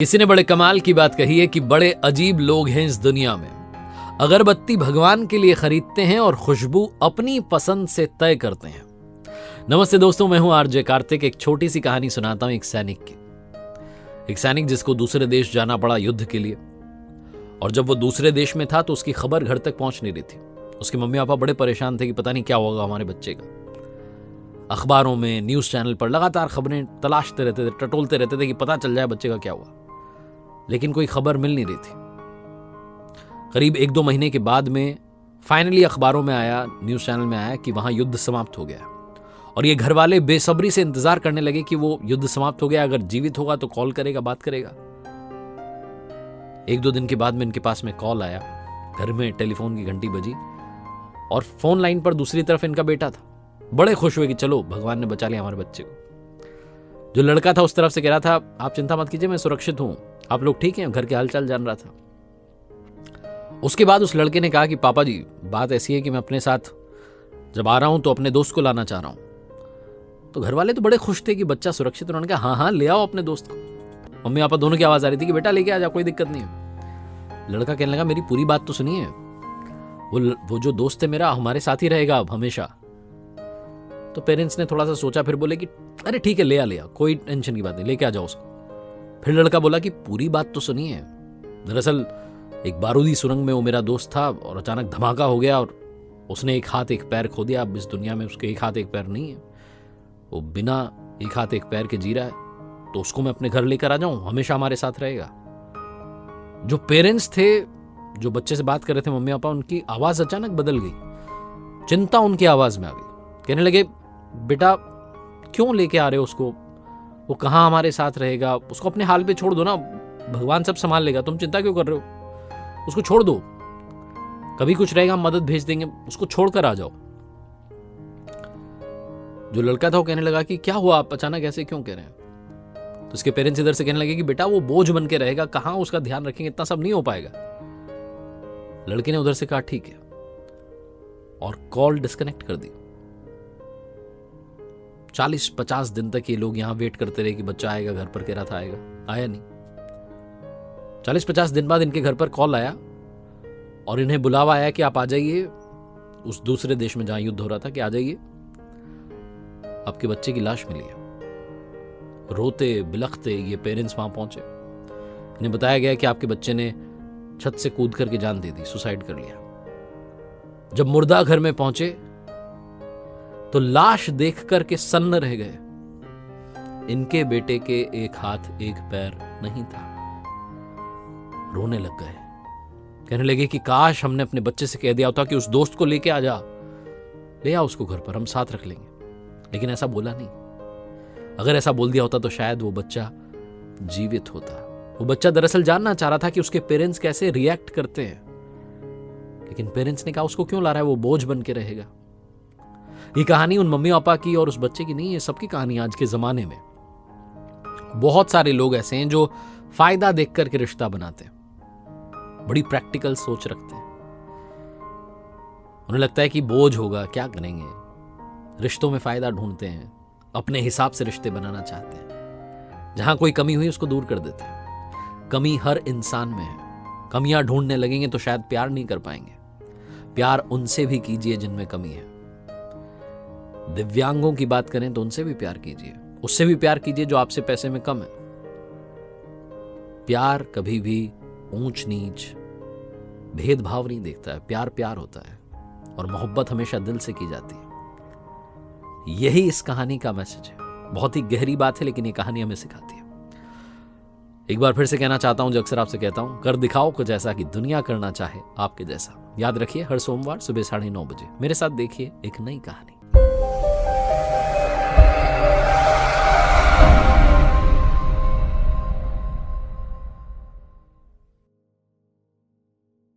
किसी ने बड़े कमाल की बात कही है कि बड़े अजीब लोग हैं इस दुनिया में। अगरबत्ती भगवान के लिए खरीदते हैं और खुशबू अपनी पसंद से तय करते हैं। नमस्ते दोस्तों, मैं हूं आरजे कार्तिक। एक छोटी सी कहानी सुनाता हूं एक सैनिक की। एक सैनिक जिसको दूसरे देश जाना पड़ा युद्ध के लिए, और जब वो दूसरे देश में था तो उसकी खबर घर तक पहुंच नहीं रही थी। उसके मम्मी पापा बड़े परेशान थे कि पता नहीं क्या होगा हमारे बच्चे का। अखबारों में, न्यूज चैनल पर लगातार खबरें तलाशते रहते थे, टटोलते रहते थे कि पता चल जाए बच्चे का क्या हुआ, लेकिन कोई खबर मिल नहीं रही थी। करीब 1-2 महीने के बाद में फाइनली अखबारों में आया, न्यूज चैनल में आया कि वहां युद्ध समाप्त हो गया। और ये घर वाले बेसब्री से इंतजार करने लगे कि वो युद्ध समाप्त हो गया, अगर जीवित होगा तो कॉल करेगा, बात करेगा। 1-2 दिन के बाद में इनके पास में कॉल आया, घर में टेलीफोन की घंटी बजी और फोन लाइन पर दूसरी तरफ इनका बेटा था। बड़े खुश हुए कि चलो भगवान ने बचा लिया हमारे बच्चे को। जो लड़का था उस तरफ से कह रहा था, आप चिंता मत कीजिए, मैं सुरक्षित हूं, आप लोग ठीक हैं, घर के हालचाल जान रहा था। उसके बाद उस लड़के ने कहा कि पापा जी, बात ऐसी है कि मैं अपने साथ जब आ रहा हूं तो अपने दोस्त को लाना चाह रहा हूं। तो घर वाले तो बड़े खुश थे कि बच्चा सुरक्षित। उन्होंने कहा हाँ ले आओ अपने दोस्त को। मम्मी पापा दोनों की आवाज आ रही थी कि बेटा लेके आ जा, कोई दिक्कत नहीं है। लड़का कहने लगा मेरी पूरी बात तो सुनिए, वो जो दोस्त है मेरा हमारे साथ ही रहेगा अब हमेशा। तो पेरेंट्स ने थोड़ा सा सोचा, फिर बोले कि अरे ठीक है ले आ, कोई टेंशन की बात नहीं, लेके आ जाओ उसको। फिर लड़का बोला कि पूरी बात तो सुनिए, दरअसल एक बारूदी सुरंग में वो मेरा दोस्त था और अचानक धमाका हो गया और उसने एक हाथ एक पैर खो दिया। अब इस दुनिया में उसके एक हाथ एक पैर नहीं है, वो बिना एक हाथ एक पैर के जी रहा है। तो उसको मैं अपने घर लेकर आ जाऊं, हमेशा हमारे साथ रहेगा। जो पेरेंट्स थे, जो बच्चे से बात कर रहे थे मम्मी पापा, उनकी आवाज अचानक बदल गई। चिंता उनकी आवाज में आ गई। कहने लगे बेटा क्यों लेके आ रहे हो उसको, वो कहाँ हमारे साथ रहेगा, उसको अपने हाल पे छोड़ दो ना, भगवान सब संभाल लेगा, तुम चिंता क्यों कर रहे हो, उसको छोड़ दो, कभी कुछ रहेगा हम मदद भेज देंगे, उसको छोड़कर आ जाओ। जो लड़का था वो कहने लगा कि क्या हुआ, आप अचानक ऐसे क्यों कह रहे हैं। तो उसके पेरेंट्स इधर से कहने लगे कि बेटा वो बोझ बन के रहेगा, कहाँ उसका ध्यान रखेंगे, इतना सब नहीं हो पाएगा। लड़के ने उधर से कहा ठीक है, और कॉल डिस्कनेक्ट कर दी। 40-50 दिन तक ये लोग यहां वेट करते रहे कि बच्चा आएगा, घर पर कह रहा था आएगा, आया नहीं। 40-50 दिन बाद इनके घर पर कॉल आया और इन्हें बुलावा आया कि आप आ जाइए उस दूसरे देश में जहां युद्ध हो रहा था, कि आ जाइए, आपके बच्चे की लाश मिली है। रोते बिलखते ये पेरेंट्स वहां पहुंचे। इन्हें बताया गया कि आपके बच्चे ने छत से कूद करके जान दे दी, सुसाइड कर लिया। जब मुर्दा घर में पहुंचे तो लाश देख करके सन्न रह गए। इनके बेटे के एक हाथ एक पैर नहीं था। रोने लग गए, कहने लगे कि काश हमने अपने बच्चे से कह दिया होता कि उस दोस्त को लेके आ जा, ले आ उसको घर पर, हम साथ रख लेंगे। लेकिन ऐसा बोला नहीं। अगर ऐसा बोल दिया होता तो शायद वो बच्चा जीवित होता। वो बच्चा दरअसल जानना चाह रहा था कि उसके पेरेंट्स कैसे रिएक्ट करते हैं, लेकिन पेरेंट्स ने कहा उसको क्यों ला रहा है, वो बोझ बन के रहेगा। ये कहानी उन मम्मी पापा की और उस बच्चे की नहीं है, सबकी कहानी। आज के जमाने में बहुत सारे लोग ऐसे हैं जो फायदा देख करके रिश्ता बनाते हैं, बड़ी प्रैक्टिकल सोच रखते हैं। उन्हें लगता है कि बोझ होगा, क्या करेंगे, रिश्तों में फायदा ढूंढते हैं, अपने हिसाब से रिश्ते बनाना चाहते हैं। जहां कोई कमी हुई उसको दूर कर देते हैं। कमी हर इंसान में है। कमियां ढूंढने लगेंगे तो शायद प्यार नहीं कर पाएंगे। प्यार उनसे भी कीजिए जिनमें कमी है। दिव्यांगों की बात करें तो उनसे भी प्यार कीजिए, उससे भी प्यार कीजिए जो आपसे पैसे में कम है। प्यार कभी भी ऊंच नीच भेदभाव नहीं देखता है। प्यार प्यार होता है और मोहब्बत हमेशा दिल से की जाती है। यही इस कहानी का मैसेज है। बहुत ही गहरी बात है, लेकिन ये कहानी हमें सिखाती है। एक बार फिर से कहना चाहता हूं, जो अक्सर आपसे कहता हूं, कर दिखाओ कुछ ऐसा कि दुनिया करना चाहे आपके जैसा। याद रखिए, हर सोमवार सुबह 9:30 बजे मेरे साथ देखिए एक नई कहानी।